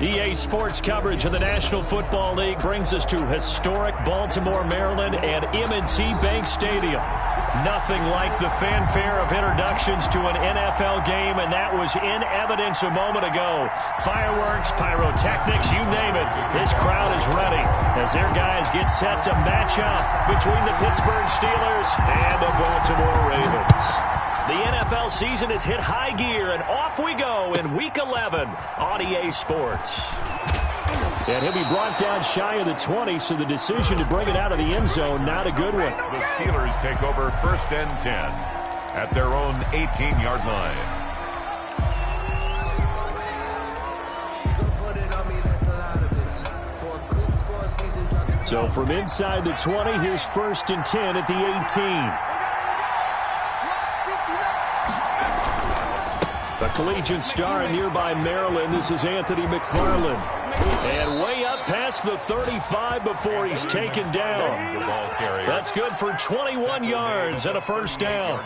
EA Sports coverage of the National Football League brings us to historic Baltimore, Maryland and M&T Bank Stadium. Nothing like the fanfare of introductions to an NFL game, and that was in evidence a moment ago. Fireworks, pyrotechnics, you name it. This crowd is ready as their guys get set to match up between the Pittsburgh Steelers and the Baltimore Ravens. The NFL season has hit high gear, and off we go in Week 11 on EA Sports. And he'll be brought down shy of the 20, so the decision to bring it out of the end zone, not a good one. The Steelers take over 1st and 10 at their own 18-yard line. So from inside the 20, here's 1st and 10 at the 18. A collegiate star in nearby Maryland. This is Anthony McFarland. And way up past the 35 before he's taken down. That's good for 21 yards and a 1st down.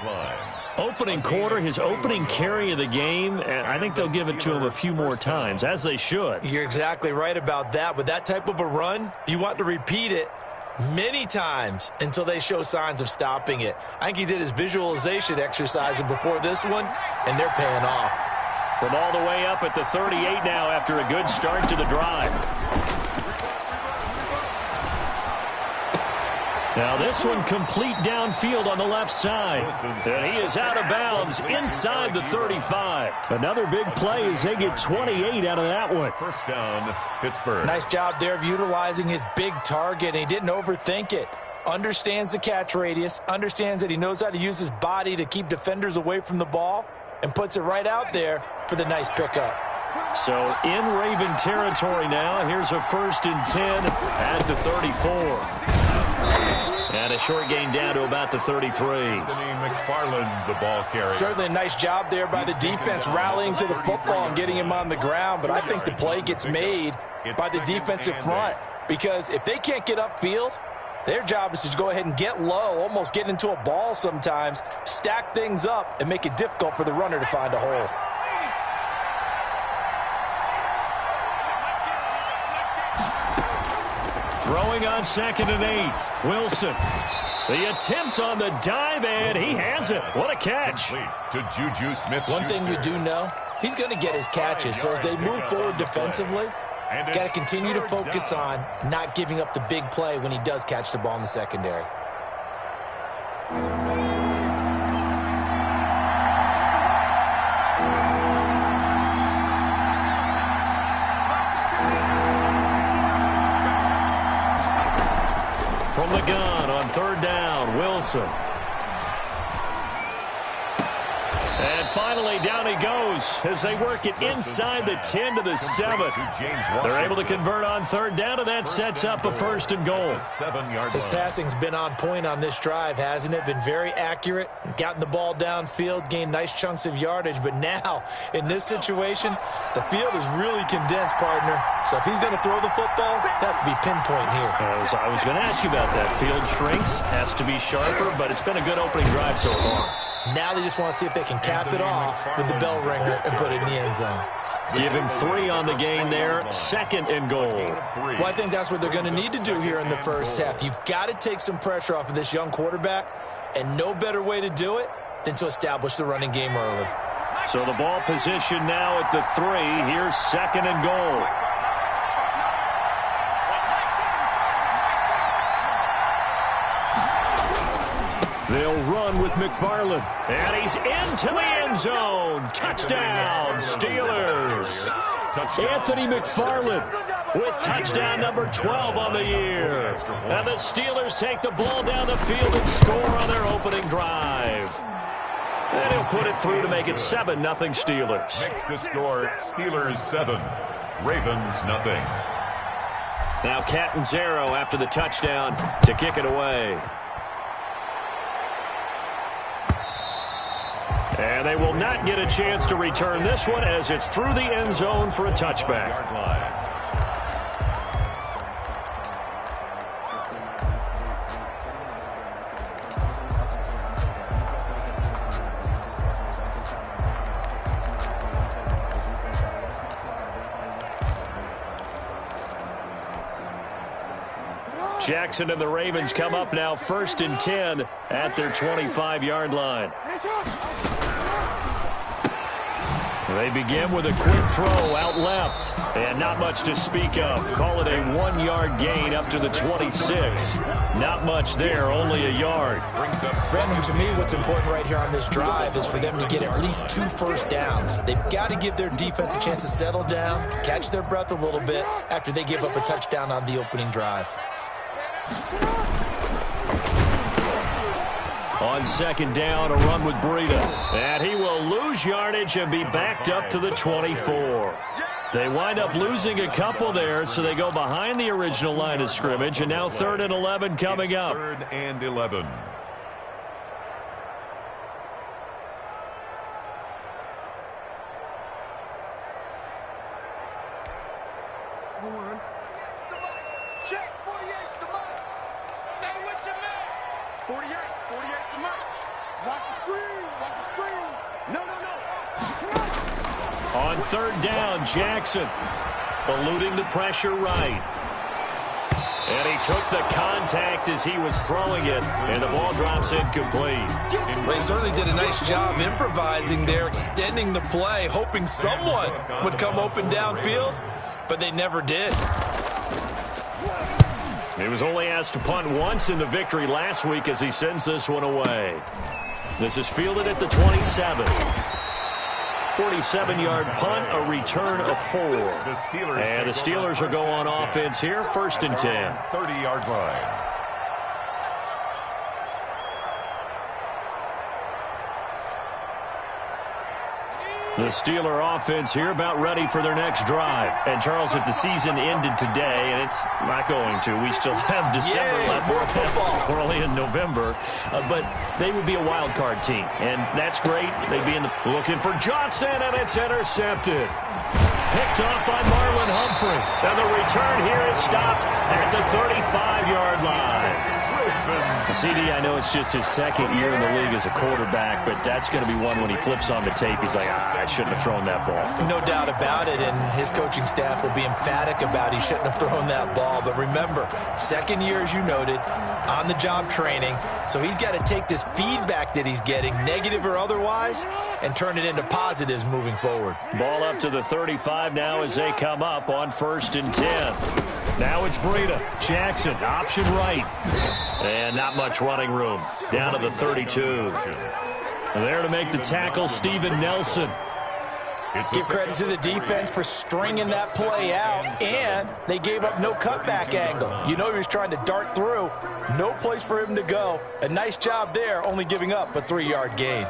Opening quarter, his opening carry of the game, and I think they'll give it to him a few more times, as they should. You're exactly right about that. With that type of a run, you want to repeat it many times until they show signs of stopping it. I think he did his visualization exercises before this one, and they're paying off. From all the way up at the 38 now after a good start to the drive. Now this one complete downfield on the left side. And he is out of bounds inside the 35. Another big play as they get 28 out of that one. 1st down, Pittsburgh. Nice job there of utilizing his big target. He didn't overthink it. Understands the catch radius. Understands that he knows how to use his body to keep defenders away from the ball. And puts it right out there for the nice pickup. So in Raven territory now. Here's a 1st and 10 at the 34. And a short gain down to about the 33. Anthony McFarland, the ball carrier. Certainly a nice job there by the defense rallying to the football and getting him on the ground. But I think the play gets made by the defensive front. Because if they can't get upfield, their job is to go ahead and get low, almost get into a ball sometimes, stack things up, and make it difficult for the runner to find a hole. Throwing on 2nd and 8. Wilson. The attempt on the dive, and he has it. What a catch. To Juju Smith-Schuster. One thing we do know, he's going to get his catches. So as they move forward defensively, got to continue to focus on not giving up the big play when he does catch the ball in the secondary. From the gun on 3rd down, Wilson. And finally, down he goes as they work it inside the 10 to the 7. They're able to convert on 3rd down, and that sets up a 1st and goal. His passing's been on point on this drive, hasn't it? Been very accurate, gotten the ball downfield, gained nice chunks of yardage. But now, in this situation, the field is really condensed, partner. So if he's going to throw the football, that could be pinpoint here. I was going to ask you about that. Field shrinks, has to be sharper, but it's been a good opening drive so far. Now they just want to see if they can cap it off with the bell ringer and put it in the end zone. Give him 3 on the game there. 2nd and goal. Well, I think that's what they're going to need to do here in the 1st half. You've got to take some pressure off of this young quarterback, and no better way to do it than to establish the running game early. So the ball position now at the 3. Here's 2nd and goal. They'll run with McFarland. And he's into the end zone. Touchdown, Steelers. Anthony McFarland with touchdown number 12 on the year. And the Steelers take the ball down the field and score on their opening drive. And he'll put it through to make it 7-0 Steelers. Makes the score Steelers 7, Ravens nothing. Now Catanzaro after the touchdown to kick it away. And they will not get a chance to return this one as it's through the end zone for a touchback. Jackson and the Ravens come up now 1st and 10 at their 25-yard line. They begin with a quick throw out left. And not much to speak of. Call it a 1-yard gain up to the 26. Not much there, only a yard. Brandon, to me, what's important right here on this drive is for them to get at least 2 first downs. They've got to give their defense a chance to settle down, catch their breath a little bit after they give up a touchdown on the opening drive. On 2nd down, a run with Breida. And he will lose yardage and be backed up to the 24. They wind up losing a couple there, so they go behind the original line of scrimmage, and now 3rd and 11 coming up. 3rd and 11. Check, 48's the mark. Stay with your man. 48's the mark. Watch the screen. No. On 3rd down, Jackson eluding the pressure right. And he took the contact as he was throwing it, and the ball drops incomplete. They certainly did a nice job improvising there, extending the play, hoping someone would come open downfield, but they never did. He was only asked to punt once in the victory last week as he sends this one away. This is fielded at the 27. 47-yard punt, a return of 4. And the Steelers will go on offense here, 1st and 10. 30-yard line. The Steeler offense here about ready for their next drive. And, Charles, if the season ended today, and it's not going to, we still have December left. More football. We're only in November. But they would be a wild card team, and that's great. They'd be in the looking for Johnson, and it's intercepted. Picked off by Marlon Humphrey. And the return here is stopped at the 35-yard line. CD, I know it's just his 2nd year in the league as a quarterback, but that's going to be one when he flips on the tape. He's like, I shouldn't have thrown that ball. No doubt about it, and his coaching staff will be emphatic about he shouldn't have thrown that ball. But remember, 2nd year, as you noted, on-the-job training, so he's got to take this feedback that he's getting, negative or otherwise, and turn it into positives moving forward. Ball up to the 35 now as they come up on 1st and 10. Now it's Breida. Jackson, option right. And not much running room. Down to the 32. There to make the tackle, Steven Nelson. Give credit to the defense for stringing that play out, and they gave up no cutback angle. You know he was trying to dart through. No place for him to go. A nice job there, only giving up a 3-yard gain.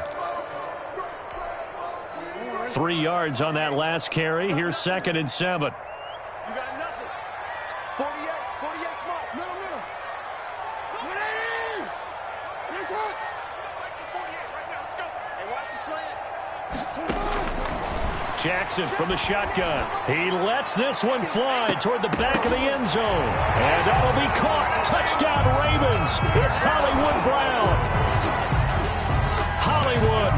3 yards on that last carry. Here's 2nd and 7. You got nothing. 48's mark. Middle. 180. Nice hook. 48 right now. Let's go. Hey, watch the slant. Jackson from the shotgun. He lets this one fly toward the back of the end zone. And that'll be caught. Touchdown, Ravens. It's Hollywood Brown.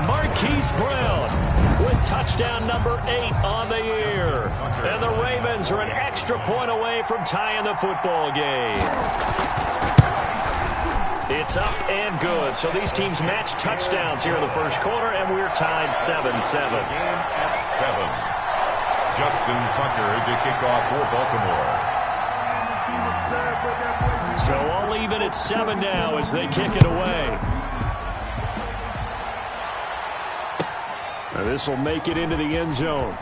Marquise Brown with touchdown number 8 on the year. And the Ravens are an extra point away from tying the football game. It's up and good. So these teams match touchdowns here in the first quarter, and we're tied 7-7. Game at 7. Justin Tucker to kick off for Baltimore. So all even at 7 now as they kick it away. This will make it into the end zone.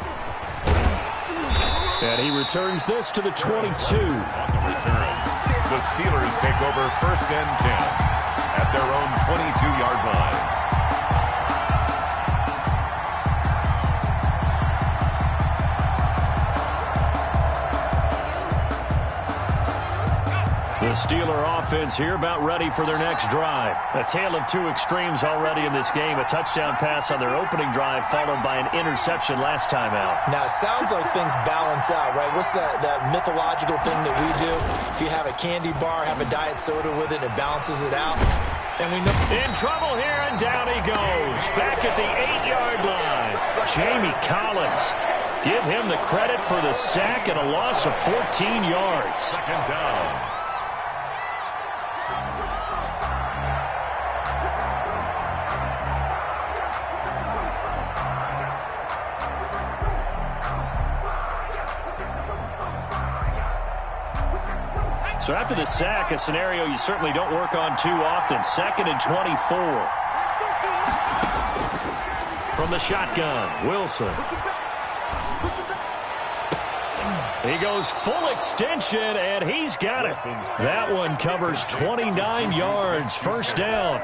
And he returns this to the 22. On the return, the Steelers take over 1st and 10 at their own 22-yard line. The Steeler offense here about ready for their next drive. A tale of 2 extremes already in this game. A touchdown pass on their opening drive followed by an interception last time out. Now, it sounds like things balance out, right? What's that mythological thing that we do? If you have a candy bar, have a diet soda with it, it balances it out. And we know in trouble here, and down he goes. Back at the 8-yard line. Jamie Collins. Give him the credit for the sack and a loss of 14 yards. 2nd down. So after the sack, a scenario you certainly don't work on too often. 2nd and 24. From the shotgun, Wilson. He goes full extension, and he's got it. That one covers 29 yards, first down.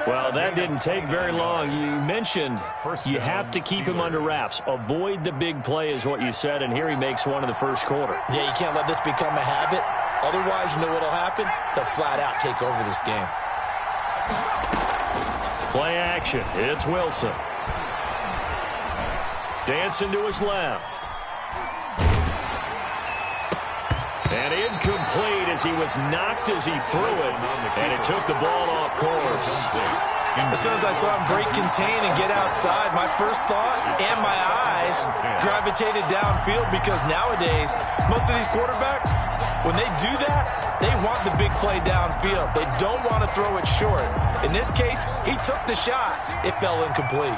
Well, that didn't take very long. You mentioned you have to keep him under wraps. Avoid the big play is what you said, and here he makes one in the first quarter. Yeah, you can't let this become a habit. Otherwise, you know what will happen? They'll flat out take over this game. Play action. It's Wilson. Dancing to his left. And incomplete as he was knocked as he threw it. And it took the ball off course. As soon as I saw him break contain and get outside, my first thought and my eyes gravitated downfield, because nowadays, most of these quarterbacks, when they do that, they want the big play downfield. They don't want to throw it short. In this case, he took the shot. It fell incomplete.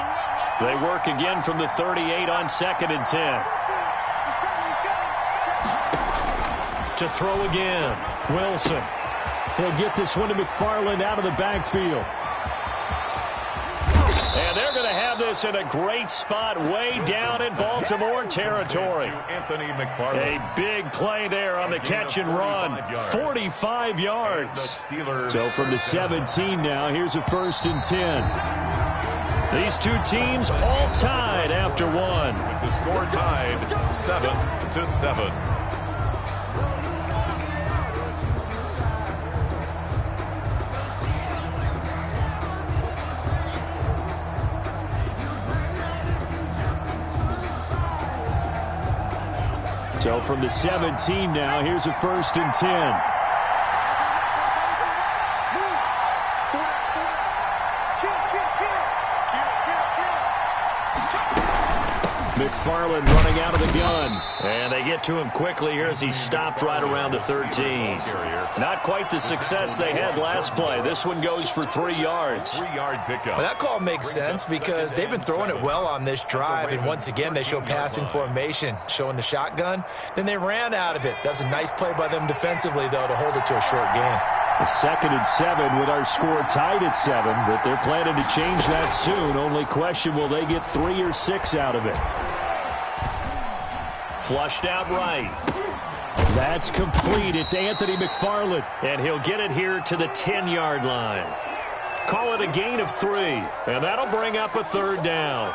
They work again from the 38 on 2nd and 10. To throw again, Wilson. He'll get this one to McFarland out of the backfield. And they're going to have this in a great spot way down in Baltimore territory. Anthony McFarland. A big play there on the catch and run. 45 yards. So from the 17 now, here's a 1st and 10. These two teams all tied after one. With the score tied 7-7. So from the 17 now, here's a 1st and 10. McFarland running out of the gun. And they get to him quickly here as he stopped right around the 13. Not quite the success they had last play. This one goes for 3 yards. 3-yard pickup. Well, that call makes sense because they've been throwing it well on this drive, and once again they show passing formation, showing the shotgun. Then they ran out of it. That's a nice play by them defensively, though, to hold it to a short game. A 2nd and 7 with our score tied at 7, but they're planning to change that soon. Only question, will they get 3 or 6 out of it? Flushed out right. That's complete. It's Anthony McFarland, and he'll get it here to the 10-yard line. Call it a gain of 3, and that'll bring up a 3rd down.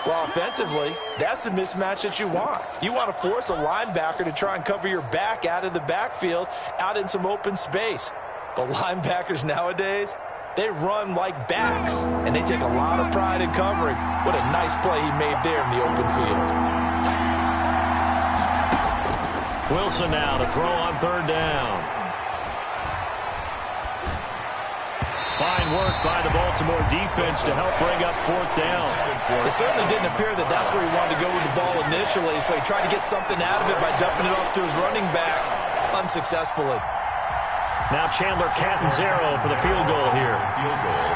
Well, offensively, that's the mismatch that you want. You want to force a linebacker to try and cover your back out of the backfield, out in some open space. The linebackers nowadays, they run like backs, and they take a lot of pride in covering. What a nice play he made there in the open field. Wilson now to throw on 3rd down. Fine work by the Baltimore defense to help bring up 4th down. It certainly didn't appear that that's where he wanted to go with the ball initially, so he tried to get something out of it by dumping it off to his running back unsuccessfully. Now Chandler Catanzaro for the field goal here. Field goal,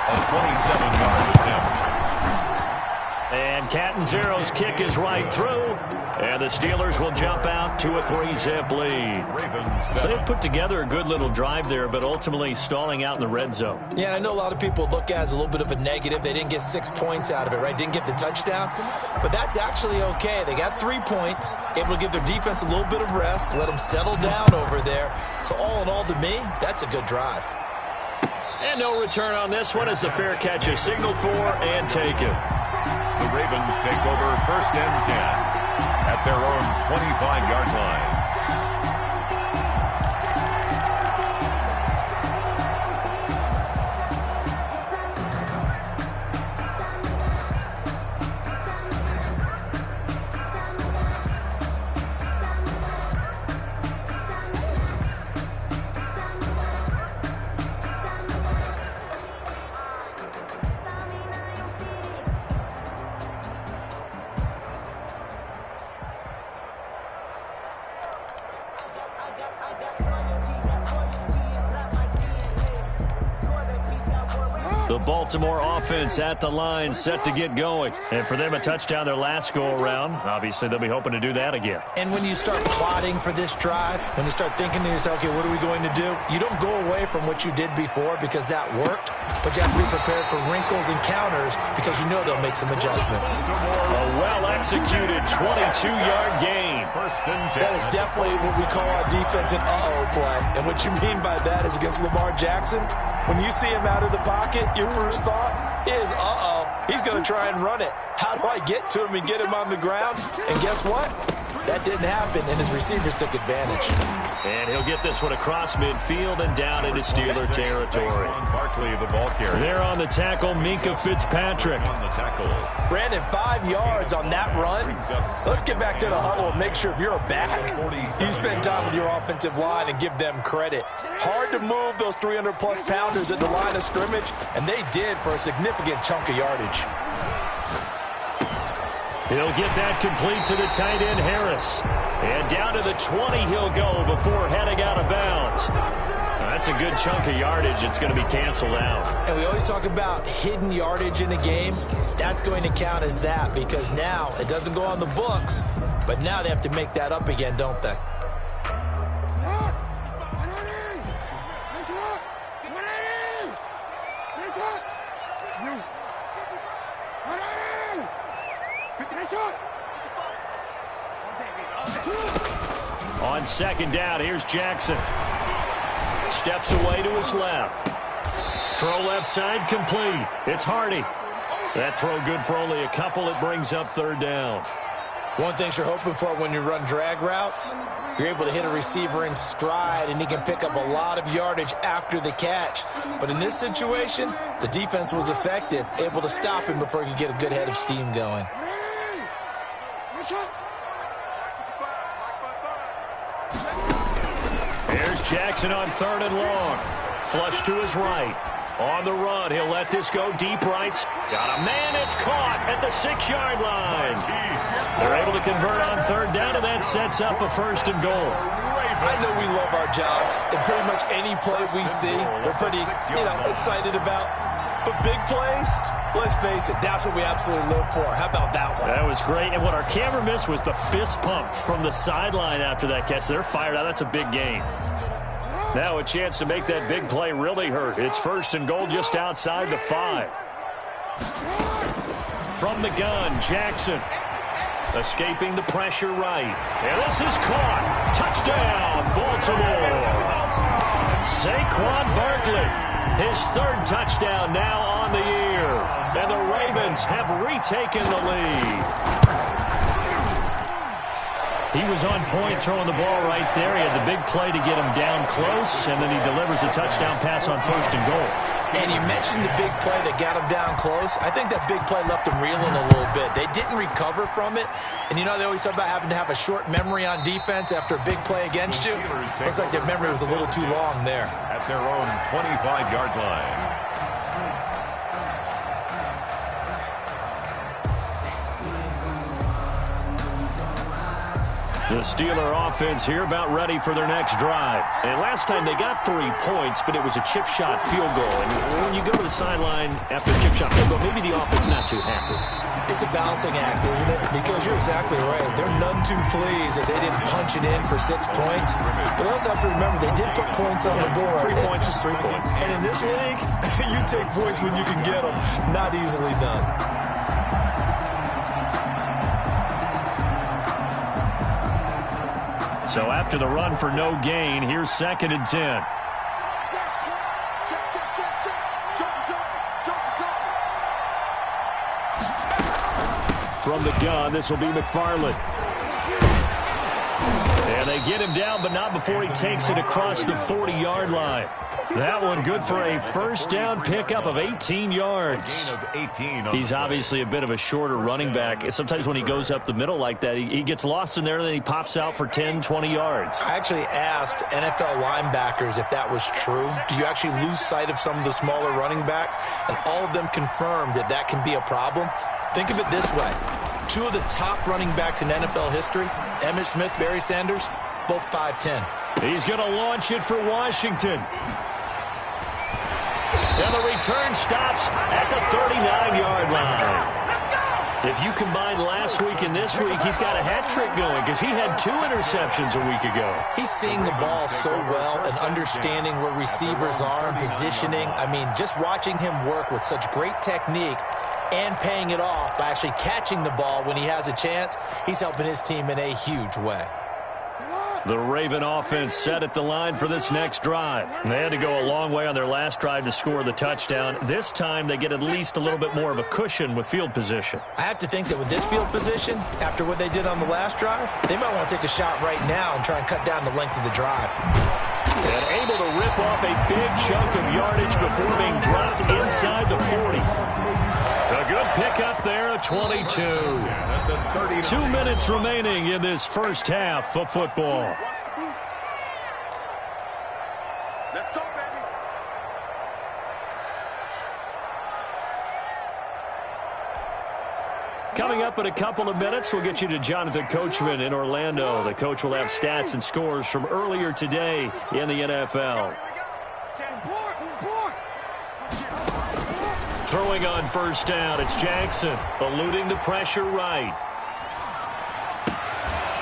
a 27-yard attempt. And Catanzaro's kick is right through. And the Steelers will jump out to a 3-zip lead. So they put together a good little drive there, but ultimately stalling out in the red zone. Yeah, I know a lot of people look at it as a little bit of a negative. They didn't get 6 points out of it, right? Didn't get the touchdown. But that's actually okay. They got 3 points, able to give their defense a little bit of rest, let them settle down over there. So all in all, to me, that's a good drive. And no return on this one as the fair catch is signaled for and taken. The Ravens take over 1st and 10 at their own 25-yard line. The Baltimore offense at the line, set to get going. And for them, a touchdown their last go-around. Obviously, they'll be hoping to do that again. And when you start plotting for this drive, when you start thinking to yourself, okay, what are we going to do? You don't go away from what you did before because that worked, but you have to be prepared for wrinkles and counters because you know they'll make some adjustments. A well-executed 22-yard gain. That is definitely what we call our defense an uh-oh play. And what you mean by that is against Lamar Jackson, when you see him out of the pocket, your first thought is, uh-oh, he's going to try and run it. How do I get to him and get him on the ground? And guess what? That didn't happen, and his receivers took advantage. And he'll get this one across midfield and down into Steeler territory. Barkley, the ball carrier. There on the tackle, Minkah Fitzpatrick. On the tackle. Brandon, 5 yards on that run. Let's get back to the huddle and make sure if you're a back, you spend time with your offensive line and give them credit. Hard to move those 300-plus pounders at the line of scrimmage, and they did for a significant chunk of yardage. He'll get that complete to the tight end, Harris. And down to the 20 he'll go before heading out of bounds. That's a good chunk of yardage. It's going to be canceled out. And we always talk about hidden yardage in a game. That's going to count as that because now it doesn't go on the books, but now they have to make that up again, don't they? On second down, here's Jackson. Steps away to his left. Throw left side complete. It's Hardy. That throw good for only a couple. It brings up third down. One thing you're hoping for when you run drag routes, you're able to hit a receiver in stride, and he can pick up a lot of yardage after the catch. But in this situation, the defense was effective, able to stop him before he could get a good head of steam going. Here's Jackson on third and long. Flush to his right. On the run, he'll let this go deep right. Got a man, it's caught at the 6-yard line. They're able to convert on third down, and that sets up a first and goal. I know we love our jobs, and pretty much any play we see, we're pretty, excited about. But big plays, let's face it, that's what we absolutely live for. How about that one? That was great, and what our camera missed was the fist pump from the sideline after that catch. They're fired out. That's a big gain. Now a chance to make that big play really hurt. It's first and goal just outside the 5. From the gun, Jackson. Escaping the pressure right. And this is caught. Touchdown, Baltimore. Saquon Barkley. His third touchdown now on the year. And the Ravens have retaken the lead. He was on point throwing the ball right there. He had the big play to get him down close, and then he delivers a touchdown pass on first and goal. And you mentioned the big play that got him down close. I think that big play left him reeling a little bit. They didn't recover from it. And they always talk about having to have a short memory on defense after a big play against you. Looks like their memory was a little too long there. At their own 25-yard line. The Steeler offense here about ready for their next drive. And last time they got 3 points, but it was a chip shot field goal. And when you go to the sideline after a chip shot field goal, maybe the offense not too happy. It's a balancing act, isn't it? Because you're exactly right. They're none too pleased that they didn't punch it in for 6 points. But also have to remember, they did put points on the board. 3 points is 3 points. And in this league, you take points when you can get them. Not easily done. So after the run for no gain, here's second and 10. From the gun, this will be McFarland. And they get him down, but not before he takes it across the 40-yard line. That one good for a first down pickup of 18 yards. He's obviously a bit of a shorter running back. Sometimes when he goes up the middle like that, he gets lost in there, and then he pops out for 10, 20 yards. I actually asked NFL linebackers if that was true. Do you actually lose sight of some of the smaller running backs? And all of them confirmed that that can be a problem. Think of it this way. 2 of the top running backs in NFL history, Emmitt Smith, Barry Sanders, both 5'10". He's going to launch it for Washington. And the return stops at the 39-yard line. If you combine last week and this week, he's got a hat trick going because he had 2 interceptions a week ago. He's seeing the ball so well and understanding where receivers are and positioning. I mean, just watching him work with such great technique and paying it off by actually catching the ball when he has a chance, he's helping his team in a huge way. The Raven offense set at the line for this next drive. They had to go a long way on their last drive to score the touchdown. This time they get at least a little bit more of a cushion with field position. I have to think that with this field position, after what they did on the last drive, they might want to take a shot right now and try and cut down the length of the drive. And able to rip off a big chunk of yardage before being dropped inside the 40. A good pickup there at 22. 2 minutes remaining in this first half of football. Let's go, baby. Coming up in a couple of minutes, we'll get you to Jonathan Coachman in Orlando. The coach will have stats and scores from earlier today in the NFL. Throwing on first down, it's Jackson, eluding the pressure right.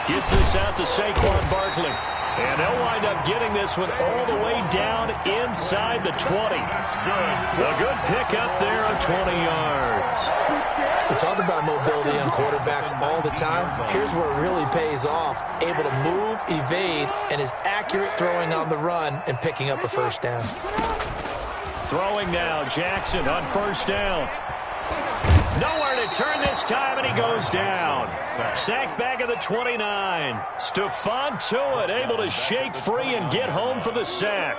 Gets this out to Saquon Barkley. And they'll wind up getting this one all the way down inside the 20. A good pickup there of 20 yards. We talk about mobility on quarterbacks all the time. Here's where it really pays off. Able to move, evade, and is accurate throwing on the run and picking up a first down. Throwing now, Jackson on first down. Nowhere to turn this time, and he goes down. Sacked back at the 29. Stephon Tuitt able to shake free and get home for the sack.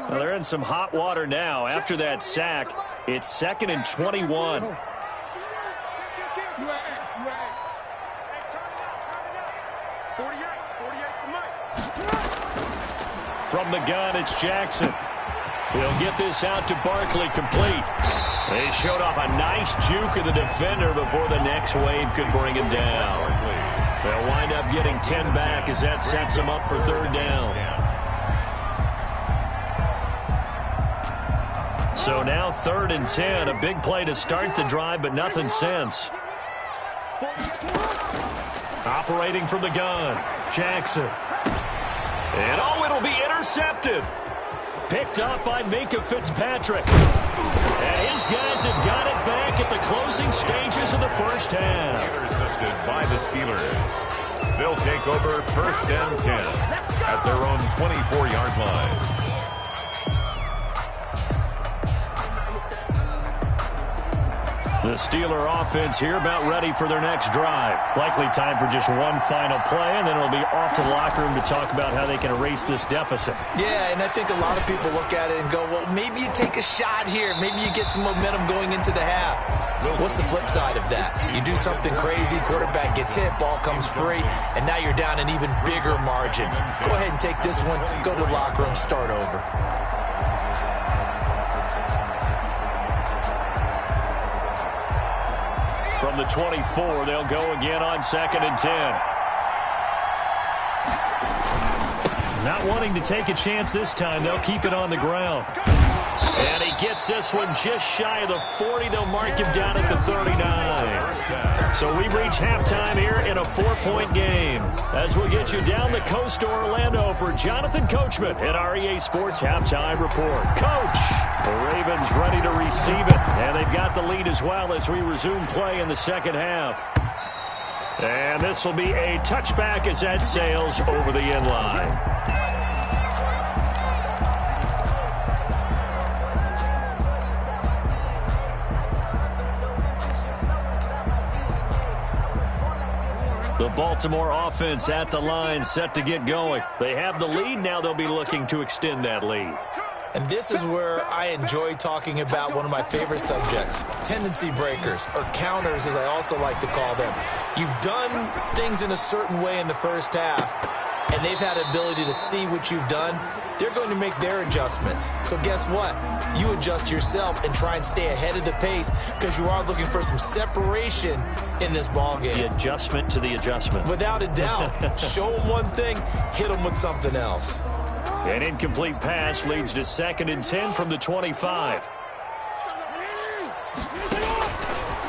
Well, they're in some hot water now. After that sack, it's 2nd and 21. From the gun, it's Jackson. He'll get this out to Barkley, complete. They showed off a nice juke of the defender before the next wave could bring him down. They'll wind up getting 10 back as that sets them up for third down. So now 3rd and 10, a big play to start the drive, but nothing since. Operating from the gun, Jackson. And it'll be intercepted. Picked up by Minkah Fitzpatrick. And his guys have got it back at the closing stages of the first half. Intercepted by the Steelers. They'll take over 1st and 10 at their own 24-yard line. The Steeler offense here about ready for their next drive. Likely time for just one final play, and then it'll be off to the locker room to talk about how they can erase this deficit. Yeah, and I think a lot of people look at it and go, well, maybe you take a shot here. Maybe you get some momentum going into the half. What's the flip side of that? You do something crazy, quarterback gets hit, ball comes free, and now you're down an even bigger margin. Go ahead and take this one, go to the locker room, start over. From the 24, they'll go again on 2nd and 10. Not wanting to take a chance this time, they'll keep it on the ground. And he gets this one just shy of the 40. They'll mark him down at the 39. So we've reached halftime here in a 4-point game. As we'll get you down the coast to Orlando for Jonathan Coachman at our EA Sports Halftime Report. Coach, the Ravens ready to receive it. And they've got the lead as well as we resume play in the second half. And this will be a touchback as that sails over the end line. The Baltimore offense at the line, set to get going. They have the lead. Now they'll be looking to extend that lead. And this is where I enjoy talking about one of my favorite subjects, tendency breakers, or counters as I also like to call them. You've done things in a certain way in the first half. and they've had the ability to see what you've done, they're going to make their adjustments. So guess what? You adjust yourself and try and stay ahead of the pace because you are looking for some separation in this ball game. The adjustment to the adjustment. Without a doubt. Show them one thing, hit them with something else. An incomplete pass leads to 2nd and 10 from the 25.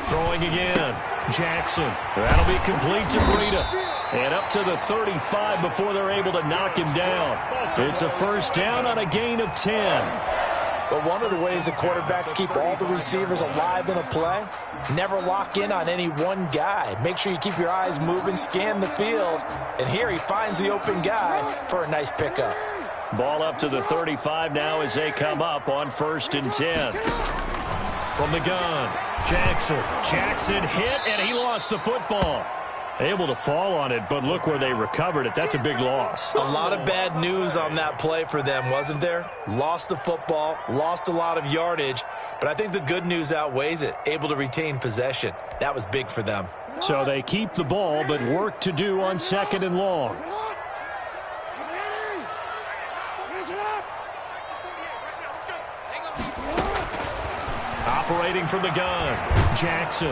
Throwing again. Jackson. That'll be complete to Breida. And up to the 35 before they're able to knock him down. It's a first down on a gain of 10. But one of the ways the quarterbacks keep all the receivers alive in a play, never lock in on any one guy. Make sure you keep your eyes moving, scan the field. And here he finds the open guy for a nice pickup. Ball up to the 35 now as they come up on 1st and 10. From the gun, Jackson hit, and he lost the football. Able to fall on it, but look where they recovered it. That's a big loss. A lot of bad news on that play for them, wasn't there? Lost the football, lost a lot of yardage, but I think the good news outweighs it. Able to retain possession. That was big for them. So they keep the ball, but work to do on 2nd and long. Operating from the gun, Jackson.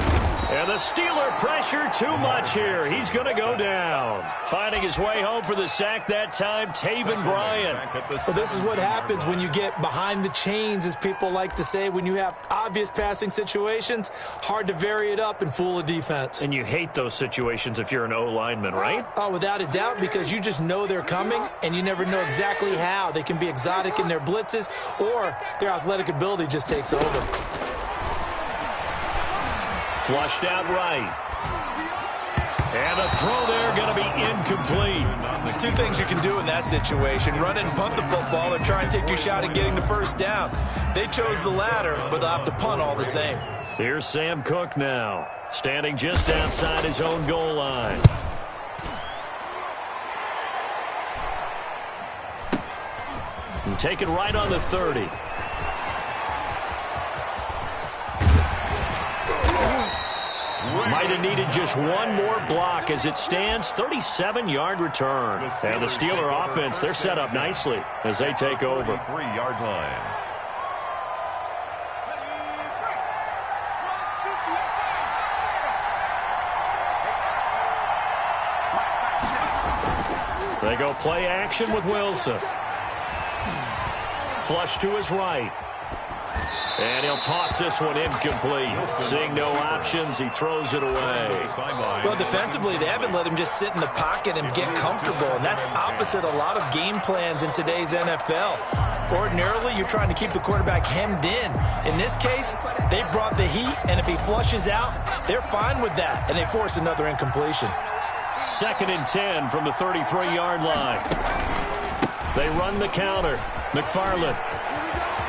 And the Steeler pressure too much here. He's going to go down. Finding his way home for the sack that time, Taven Bryan. Well, this is what happens when you get behind the chains, as people like to say. When you have obvious passing situations, hard to vary it up and fool a defense. And you hate those situations if you're an O-lineman, right? Oh, without a doubt, because you just know they're coming, and you never know exactly how. They can be exotic in their blitzes, or their athletic ability just takes over. Flushed out right. And the throw there going to be incomplete. Two things you can do in that situation. Run and punt the football or try and take your shot at getting the first down. They chose the latter, but they'll have to punt all the same. Here's Sam Cook now, standing just outside his own goal line. And taken right on the 30. Might have needed just one more block as it stands. 37-yard return. And the Steeler offense, they're set up nicely as they take over. 3-yard line. They go play action with Wilson. Flush to his right. And he'll toss this one incomplete. Seeing no options, he throws it away. Well, defensively, they haven't let him just sit in the pocket and get comfortable, and that's opposite a lot of game plans in today's NFL. Ordinarily, you're trying to keep the quarterback hemmed in. In this case, they brought the heat, and if he flushes out, they're fine with that, and they force another incompletion. 2nd and 10 from the 33-yard line. They run the counter. McFarland.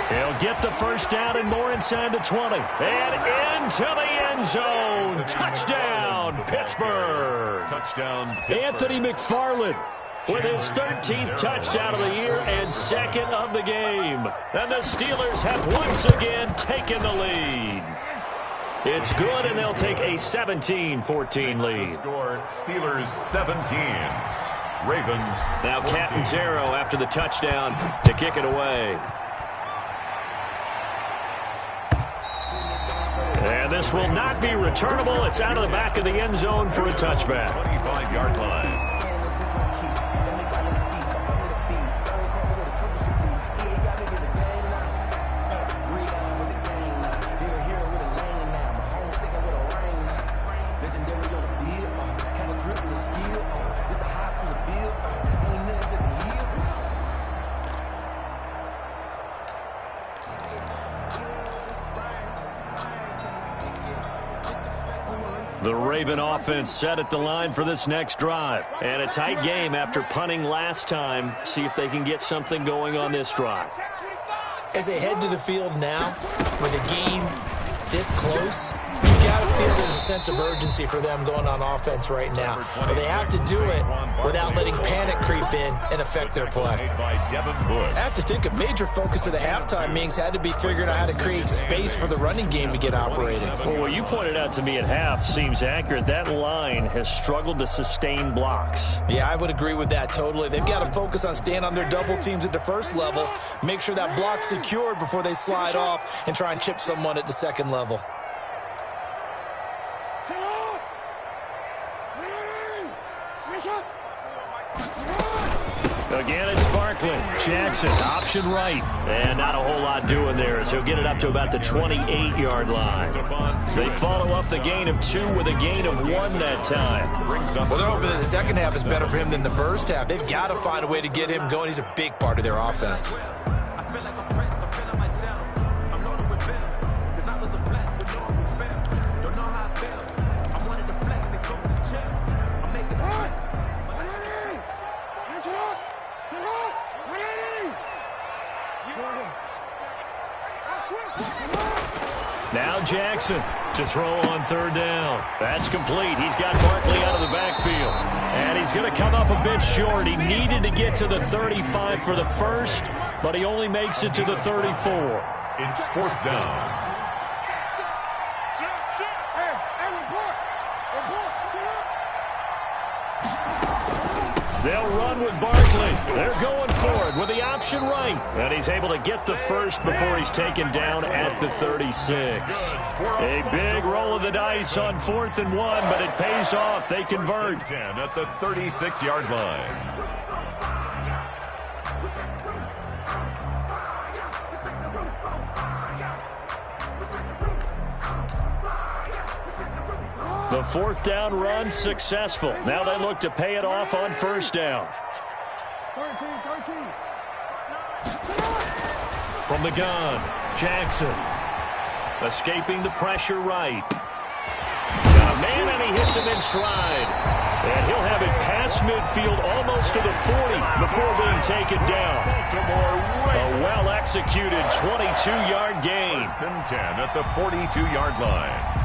He'll get the first down and more inside the 20. And into the end zone. Touchdown, Pittsburgh. Touchdown, Pittsburgh. Anthony McFarland with his 13th touchdown of the year and 2nd of the game. And the Steelers have once again taken the lead. It's good, and they'll take a 17-14 lead. Score, Steelers 17. Ravens Now 14. Catanzaro after the touchdown to kick it away. And this will not be returnable. It's out of the back of the end zone for a touchback. 25-yard line. The Raven offense set at the line for this next drive. And a tight game after punting last time. See if they can get something going on this drive. As they head to the field now, with the game this close, you You got to feel there's a sense of urgency for them going on offense right now. But they have to do it without letting panic creep in and affect their play. I have to think a major focus of the halftime meetings had to be figuring out how to create space for the running game to get operating. Well, what you pointed out to me at half seems accurate. That line has struggled to sustain blocks. Yeah, I would agree with that totally. They've got to focus on staying on their double teams at the first level, make sure that block's secured before they slide off and try and chip someone at the second level. Again, it's Barkley. Jackson, option right. And not a whole lot doing there, so he'll get it up to about the 28-yard line. They follow up the gain of 2 with a gain of 1 that time. Well, they're hoping that the second half is better for him than the first half. They've got to find a way to get him going. He's a big part of their offense. Now Jackson to throw on third down. That's complete. He's got Barkley out of the backfield. And he's going to come up a bit short. He needed to get to the 35 for the first, but he only makes it to the 34. It's 4th down. They'll run with Barkley. They're going for it with the option right. And he's able to get the first before he's taken down at the 36. A big roll of the dice on 4th and 1, but it pays off. They convert. 10 at the 36-yard line. The 4th down run successful. Now they look to pay it off on 1st down. From the gun, Jackson. Escaping the pressure right. Got a man and he hits him in stride. And he'll have it past midfield almost to the 40 before being taken down. A well-executed 22-yard gain. 1st and 10 at the 42-yard line.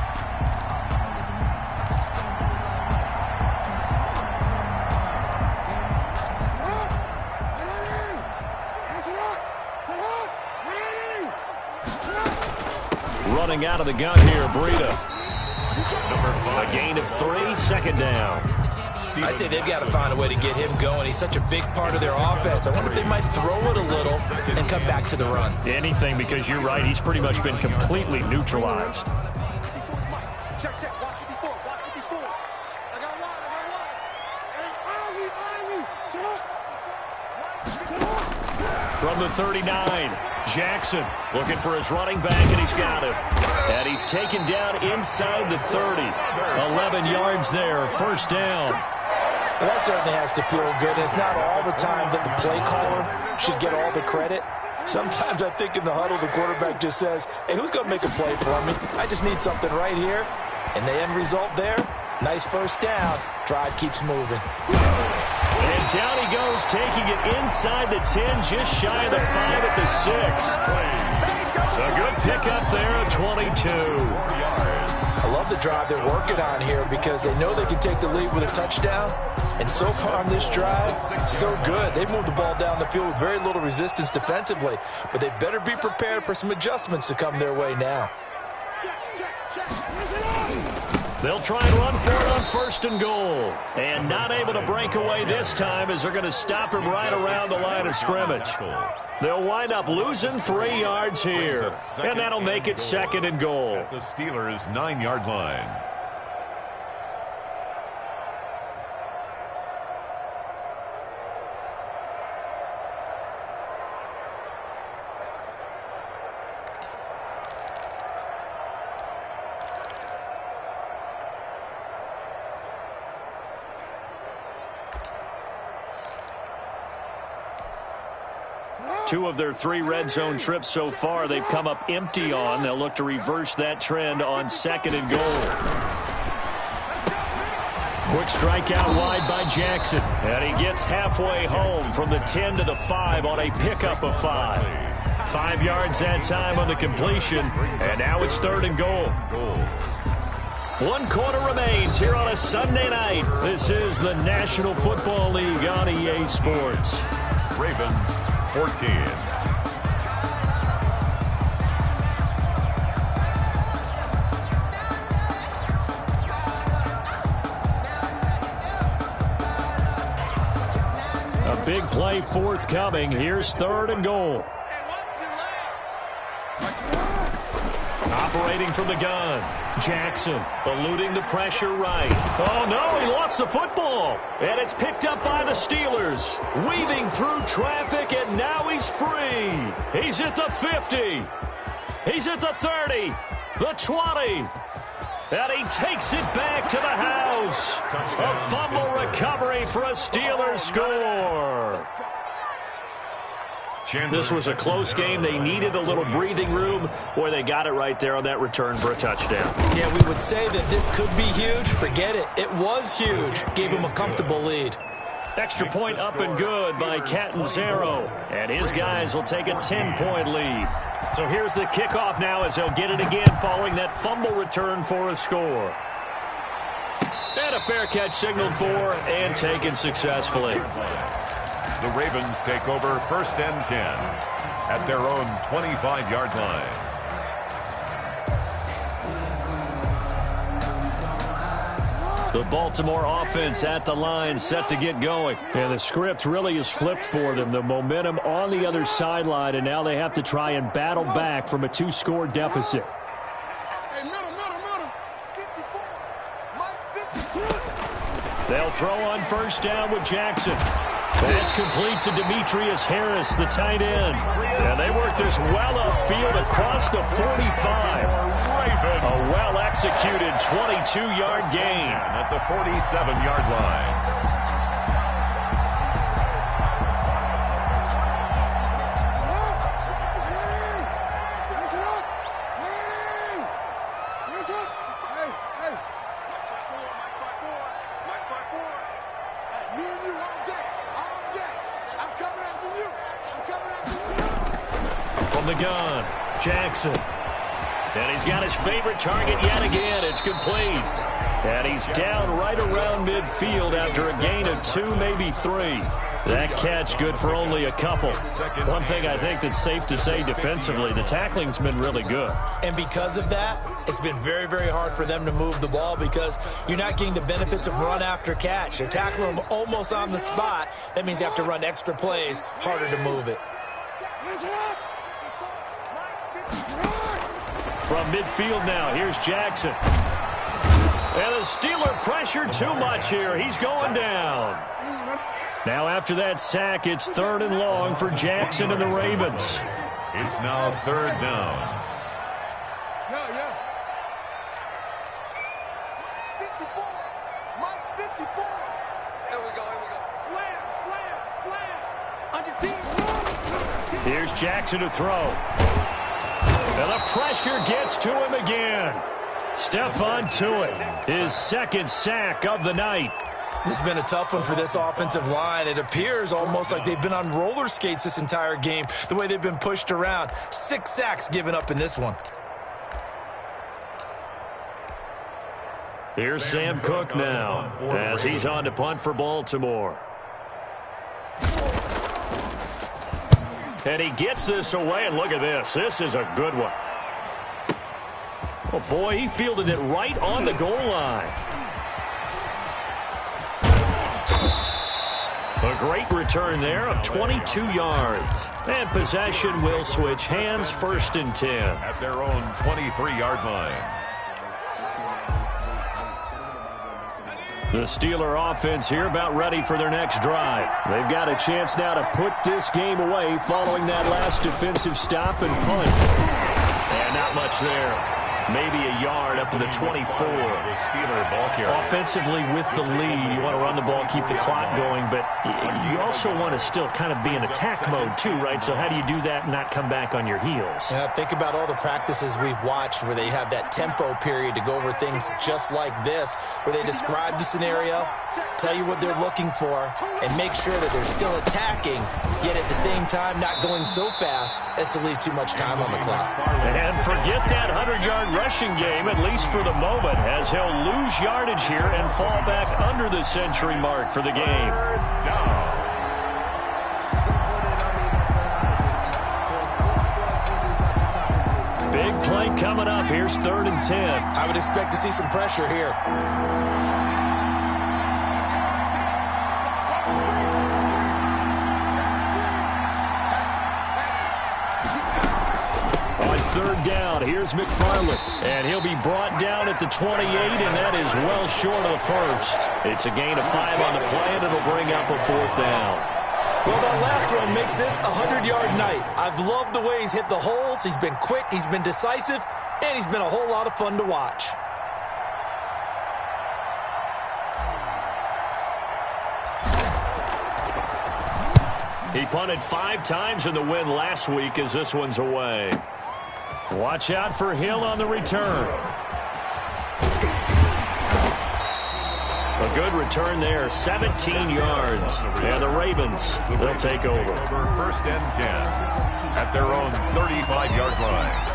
Running out of the gun here, Breida. A gain of 3, 2nd down. I'd say they've got to find a way to get him going. He's such a big part of their offense. I wonder if they might throw it a little and come back to the run. Anything, because you're right. He's pretty much been completely neutralized. From the 39, Jackson looking for his running back, and he's got him. And he's taken down inside the 30. 11 yards there, 1st down. Well, that certainly has to feel good. It's not all the time that the play caller should get all the credit. Sometimes I think in the huddle, the quarterback just says, hey, who's going to make a play for me? I just need something right here. And the end result there, nice 1st down. Drive keeps moving. And down he goes, taking it inside the 10, just shy of the 5 at the 6. A good pickup there at 22. I love the drive they're working on here because they know they can take the lead with a touchdown. And so far on this drive, so good. They've moved the ball down the field with very little resistance defensively. But they better be prepared for some adjustments to come their way now. They'll try and run for it on 1st and goal. And not able to break away this time as they're going to stop him right around the line of scrimmage. They'll wind up losing 3 yards here. And that'll make it 2nd and goal. At the Steelers' 9-yard line. Two of their 3 red zone trips so far, they've come up empty on. They'll look to reverse that trend on 2nd and goal. Quick strike out wide by Jackson. And he gets halfway home from the 10 to the 5 on a pickup of 5. 5 yards that time on the completion. And now it's 3rd and goal. 1 quarter remains here on a Sunday night. This is the National Football League on EA Sports. Ravens 14. A big play forthcoming. Here's 3rd and goal. Operating from the gun. Jackson eluding the pressure right. Oh, no, he lost the football. And it's picked up by the Steelers. Weaving through traffic, and now he's free. He's at the 50. He's at the 30. The 20. And he takes it back to the house. A fumble recovery for a Steelers score. This was a close game. They needed a little breathing room. Boy, they got it right there on that return for a touchdown. Yeah, we would say that this could be huge. Forget it. It was huge. Gave him a comfortable lead. Extra point up and good by Catanzaro. And his guys will take a 10-point lead. So here's the kickoff now as they'll get it again following that fumble return for a score. And a fair catch signaled for and taken successfully. The Ravens take over 1st and 10 at their own 25-yard line. The Baltimore offense at the line, set to get going. And the script really is flipped for them. The momentum on the other sideline, and now they have to try and battle back from a 2-score deficit. They'll throw on 1st down with Jackson. Pass complete to Demetrius Harris, the tight end. And they work this well upfield across the 45. A well-executed 22-yard gain at the 47-yard line. The gun, Jackson. And he's got his favorite target yet again. It's complete. And he's down right around midfield after a gain of 2, maybe 3. That catch good for only a couple. One thing I think that's safe to say defensively, the tackling's been really good. And because of that, it's been very, very hard for them to move the ball because you're not getting the benefits of run after catch. They're tackling them almost on the spot. That means you have to run extra plays, harder to move it. From midfield now, here's Jackson. And the Steeler pressure too much here. He's going down. Now after that sack, it's 3rd and long for Jackson and the Ravens. It's now 3rd down. 54. Mike 54. Here we go. Slam. On your team. Here's Jackson to throw. And the pressure gets to him again. Stephon Tuitt, his 2nd sack of the night. This has been a tough one for this offensive line. It appears almost like they've been on roller skates this entire game, the way they've been pushed around. 6 sacks given up in this one. Here's Sam Cook now as he's on to punt for Baltimore. And he gets this away, and look at this. This is a good one. Oh, boy, he fielded it right on the goal line. A great return there of 22 yards. And possession will switch hands, 1st and 10. At their own 23-yard line. The Steeler offense here about ready for their next drive. They've got a chance now to put this game away following that last defensive stop and punt. And not much there. Maybe a yard up to the 24. The Steeler ball carrier. Offensively with the lead, you want to run the ball, keep the clock going, but you also want to still kind of be in attack mode too, right? So how do you do that and not come back on your heels? Yeah, think about all the practices we've watched where they have that tempo period to go over things just like this, where they describe the scenario, tell you what they're looking for, and make sure that they're still attacking, yet at the same time not going so fast as to leave too much time on the clock. And forget that 100-yard rushing game, at least for the moment, as he'll lose yardage here and fall back under the century mark for the game. Big play coming up. Here's 3rd and 10. I would expect to see some pressure here. On 3rd down, here's McFarland. And he'll be brought down at the 28, and that is well short of the first. It's a gain of 5 on the play, and it'll bring up a 4th down. Well, that last run makes this a 100-yard night. I've loved the way he's hit the holes. He's been quick, he's been decisive, and he's been a whole lot of fun to watch. He punted 5 times in the win last week as this one's away. Watch out for Hill on the return. A good return there, 17 yards. And the Ravens, they'll take over. 1st and 10 at their own 35-yard line.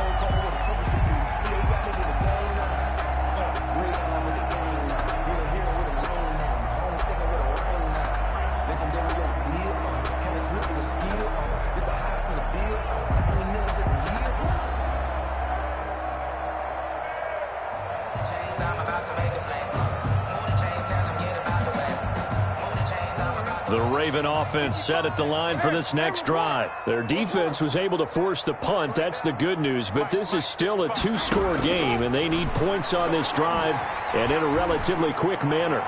The Raven offense set at the line for this next drive. Their defense was able to force the punt. That's the good news. But this is still a 2-score game, and they need points on this drive and in a relatively quick manner.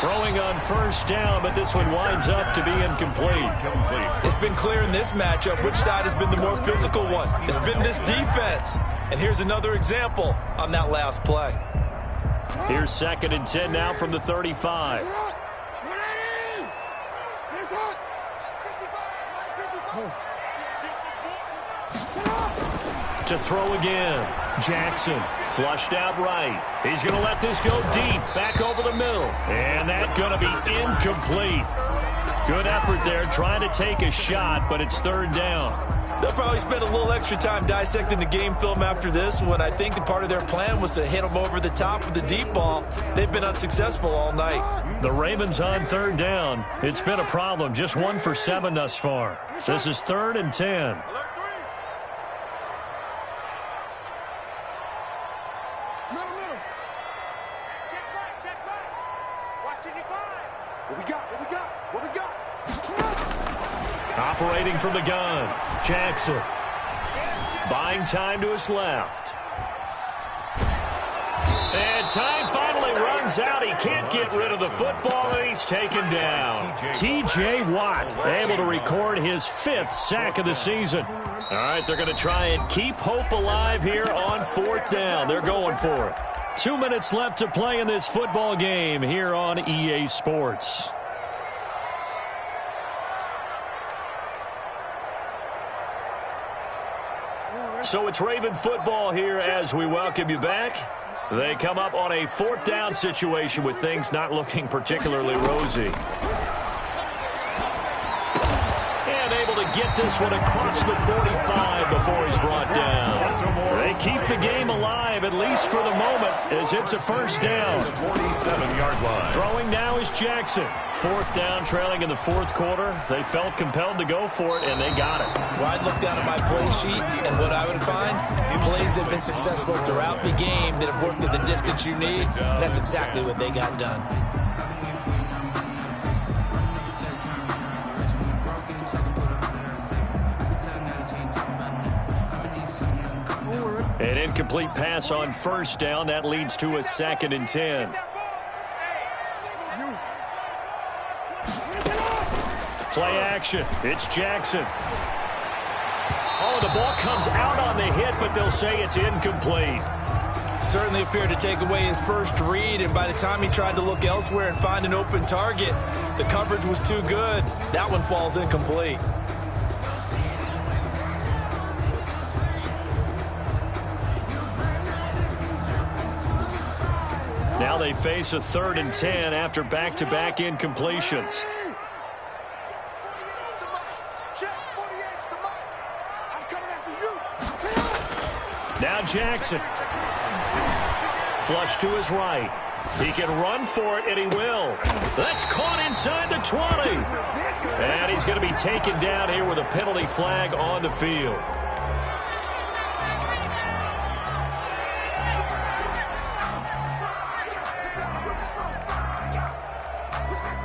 Throwing on 1st down, but this one winds up to be incomplete. It's been clear in this matchup which side has been the more physical one. It's been this defense. And here's another example on that last play. Here's 2nd and 10 now from the 35. To throw again. Jackson flushed out right. He's going to let this go deep, back over the middle. And that's going to be incomplete. Good effort there, trying to take a shot, but it's 3rd down. They'll probably spend a little extra time dissecting the game film after this one. I think that part of their plan was to hit them over the top with the deep ball. They've been unsuccessful all night. The Ravens on 3rd down. It's been a problem, just 1 for 7 thus far. This is 3rd and 10. Operating from the gun, Jackson. Buying time to his left. And time finally runs out. He can't get rid of the football, and he's taken down. T.J. Watt able to record his 5th sack of the season. All right, they're going to try and keep hope alive here on 4th down. They're going for it. 2 minutes left to play in this football game here on EA Sports. So it's Raven football here as we welcome you back. They come up on a 4th down situation with things not looking particularly rosy. And able to get this one across the 45 before he's brought down. They keep the game alive, at least for the moment, as it's a 1st down. 47-yard line. Throwing now is Jackson. 4th down, trailing in the 4th quarter. They felt compelled to go for it, and they got it. Well, I'd look down at my play sheet, and what I would find, plays have been successful throughout the game that have worked at the distance you need. And that's exactly what they got done. An incomplete pass on 1st down. That leads to a 2nd and 10. Play action. It's Jackson. Oh, the ball comes out on the hit, but they'll say it's incomplete. Certainly appeared to take away his first read, and by the time he tried to look elsewhere and find an open target, the coverage was too good. That one falls incomplete. Now they face a 3rd and 10 after back-to-back incompletions. Now Jackson. Flush to his right. He can run for it, and he will. That's caught inside the 20. And he's going to be taken down here with a penalty flag on the field.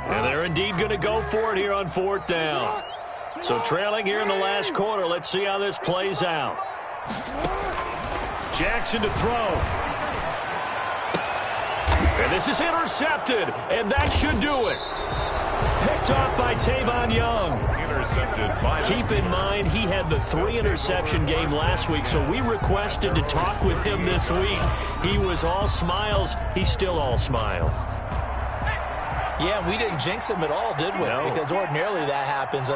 And they're indeed going to go for it here on 4th down. So trailing here in the last quarter. Let's see how this plays out. Jackson to throw. And this is intercepted, and that should do it. Picked off by Tavon Young. Intercepted by... Keep in mind, he had the 3-interception game last week, so we requested to talk with him this week. He was all smiles. He's still all smile. Yeah, we didn't jinx him at all, did we? No. Because ordinarily that happens,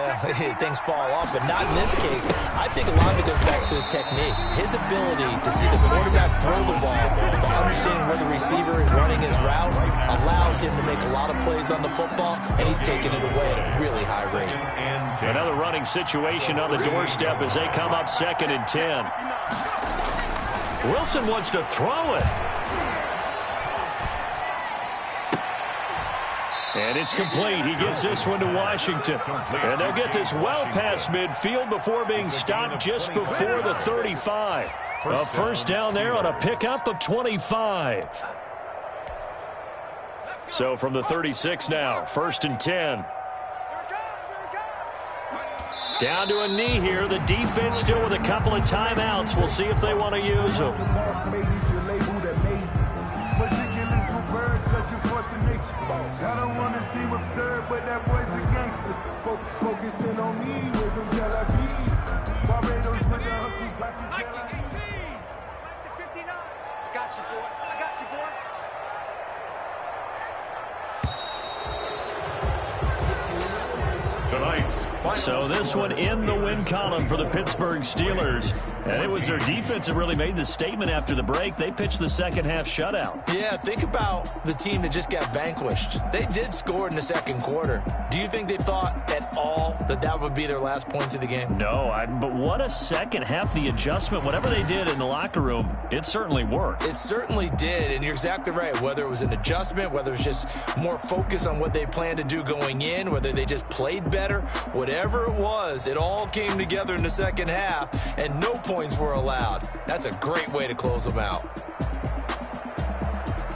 things fall off, but not in this case. I think a lot of it goes back to his technique. His ability to see the quarterback throw the ball, but understanding where the receiver is running his route, allows him to make a lot of plays on the football, and he's taking it away at a really high rate. Another running situation on the doorstep as they come up 2nd and 10. Wilson wants to throw it. And it's complete. He gets this one to Washington. And they'll get this well past midfield before being stopped just before the 35. A first down there on a pickup of 25. So from the 36 now, 1st and 10. Down to a knee here. The defense still with a couple of timeouts. We'll see if they want to use them. I don't want to seem absurd, but that boy's a gangster. Focusing on me, we're from Tel Aviv. Barbados with the hustle, crackers, Tel Aviv. 59. I got you, boy. I got you, boy. Tonight's So this one in the win column for the Pittsburgh Steelers. And it was their defense that really made the statement after the break. They pitched the second half shutout. Yeah, think about the team that just got vanquished. They did score in the second quarter. Do you think they thought at all that that would be their last points of the game? No, but what a second half. The adjustment, whatever they did in the locker room, it certainly worked. It certainly did, and you're exactly right. Whether it was an adjustment, whether it was just more focus on what they planned to do going in, whether they just played better, whatever it was, it all came together in the second half, and no points were allowed. That's a great way to close them out.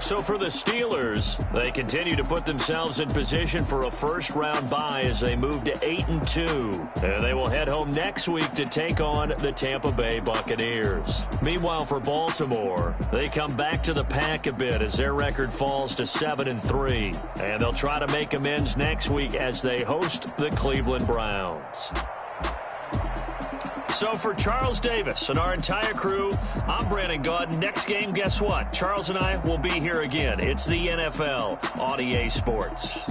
So for the Steelers, they continue to put themselves in position for a first-round bye as they move to 8-2. And they will head home next week to take on the Tampa Bay Buccaneers. Meanwhile, for Baltimore, they come back to the pack a bit as their record falls to 7-3. And they'll try to make amends next week as they host the Cleveland Browns. So for Charles Davis and our entire crew, I'm Brandon Gaudin. Next game, guess what? Charles and I will be here again. It's the NFL on EA Sports.